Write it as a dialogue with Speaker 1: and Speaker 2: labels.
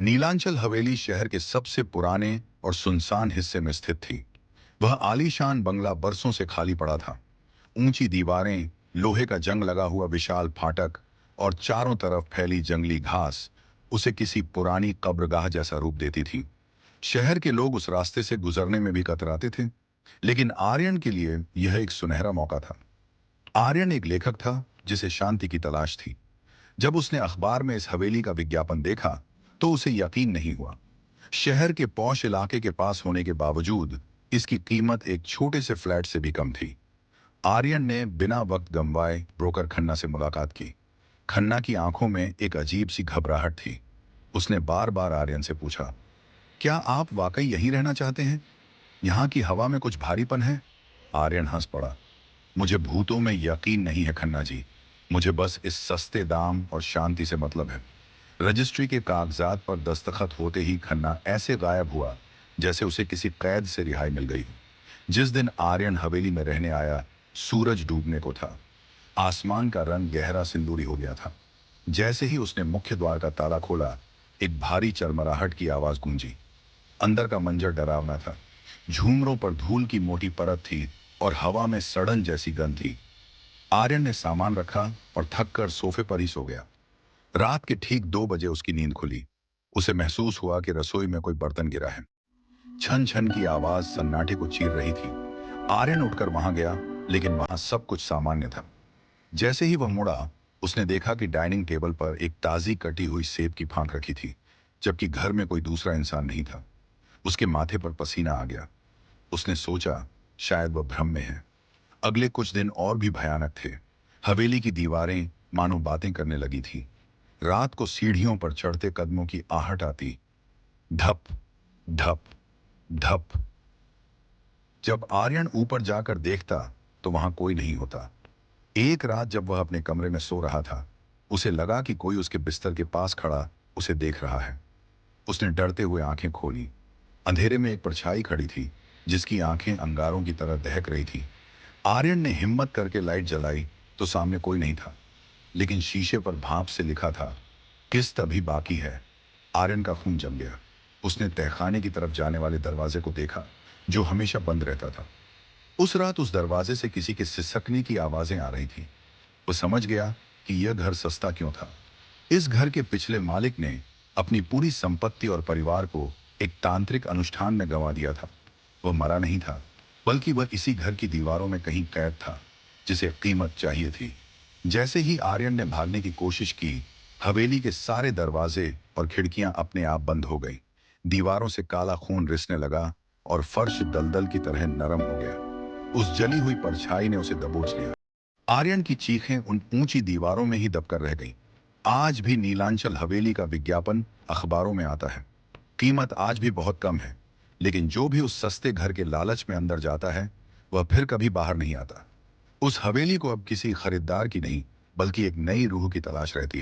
Speaker 1: नीलांचल हवेली शहर के सबसे पुराने और सुनसान हिस्से में स्थित थी। वह आलीशान बंगला बरसों से खाली पड़ा था। ऊंची दीवारें, लोहे का जंग लगा हुआ विशाल फाटक और चारों तरफ फैली जंगली घास उसे किसी पुरानी कब्रगाह जैसा रूप देती थी। शहर के लोग उस रास्ते से गुजरने में भी कतराते थे, लेकिन आर्यन के लिए यह एक सुनहरा मौका था। आर्यन एक लेखक था जिसे शांति की तलाश थी। जब उसने अखबार में इस हवेली का विज्ञापन देखा तो उसे यकीन नहीं हुआ। शहर के पौष इलाके के पास होने के बावजूद इसकी कीमत एक छोटे से फ्लैट से भी कम थी। आर्यन ने बिना वक्त गंवाए ब्रोकर खन्ना से मुलाकात की। खन्ना की आंखों में एक अजीब सी घबराहट थी। उसने बार बार आर्यन से पूछा, क्या आप वाकई यहीं रहना चाहते हैं? यहाँ की हवा में कुछ भारीपन है। आर्यन हंस पड़ा। मुझे भूतों में यकीन नहीं है खन्ना जी। मुझे बस इस सस्ते दाम और शांति से मतलब है। रजिस्ट्री के कागजात पर दस्तखत होते ही खन्ना ऐसे गायब हुआ जैसे उसे किसी कैद से रिहाई मिल गई। जिस दिन आर्यन हवेली में रहने आया, सूरज डूबने को था। आसमान का रंग गहरा सिंदूरी हो गया था। जैसे ही उसने मुख्य द्वार का ताला खोला, एक भारी चरमराहट की आवाज गूंजी। अंदर का मंजर डरावना था। झूमरों पर धूल की मोटी परत थी और हवा में सड़न जैसी गंध थी। आर्यन ने सामान रखा और थक कर सोफे पर ही सो गया। रात के ठीक 2 बजे उसकी नींद खुली। उसे महसूस हुआ कि रसोई में कोई बर्तन गिरा है। छन छन की आवाज सन्नाटे को चीर रही थी। आर्यन उठकर वहां गया, लेकिन वहां सब कुछ सामान्य था। जैसे ही वह मुड़ा, उसने देखा कि डाइनिंग टेबल पर एक ताजी कटी हुई सेब की फांक रखी थी, जबकि घर में कोई दूसरा इंसान नहीं था। उसके माथे पर पसीना आ गया। उसने सोचा, शायद वह भ्रम में है। अगले कुछ दिन और भी भयानक थे। हवेली की दीवारें मानो बातें करने लगी थी। रात को सीढ़ियों पर चढ़ते कदमों की आहट आती। धप, धप, धप। जब आर्यन ऊपर जाकर देखता तो वहां कोई नहीं होता। एक रात जब वह अपने कमरे में सो रहा था, उसे लगा कि कोई उसके बिस्तर के पास खड़ा उसे देख रहा है। उसने डरते हुए आंखें खोली। अंधेरे में एक परछाई खड़ी थी, जिसकी आंखें अंगारों की तरह दहक रही थी। आर्यन ने हिम्मत करके लाइट जलाई तो सामने कोई नहीं था, लेकिन शीशे पर भाप से लिखा था, किस्त अभी बाकी है। आर्यन का खून जम गया। उसने तहखाने की तरफ जाने वाले दरवाजे को देखा, जो हमेशा बंद रहता था। उस रात उस दरवाजे से किसी के सिसकने की आवाजें आ रही थी। वो समझ गया कि यह घर सस्ता क्यों था। इस घर के पिछले मालिक ने अपनी पूरी संपत्ति और परिवार को एक तांत्रिक अनुष्ठान में गंवा दिया था। वह मरा नहीं था, बल्कि वह इसी घर की दीवारों में कहीं कैद था, जिसे कीमत चाहिए थी। जैसे ही आर्यन ने भागने की कोशिश की, हवेली के सारे दरवाजे और खिड़कियां अपने आप बंद हो गई। दीवारों से काला खून रिसने लगा और फर्श दलदल की तरह नरम हो गया। उस जली हुई परछाई ने उसे दबोच लिया। आर्यन की चीखें उन ऊंची दीवारों में ही दबकर रह गईं। आज भी नीलांचल हवेली का विज्ञापन अखबारों में आता है। कीमत आज भी बहुत कम है, लेकिन जो भी उस सस्ते घर के लालच में अंदर जाता है, वह फिर कभी बाहर नहीं आता। उस हवेली को अब किसी खरीदार की नहीं, बल्कि एक नई रूह की तलाश रहती है।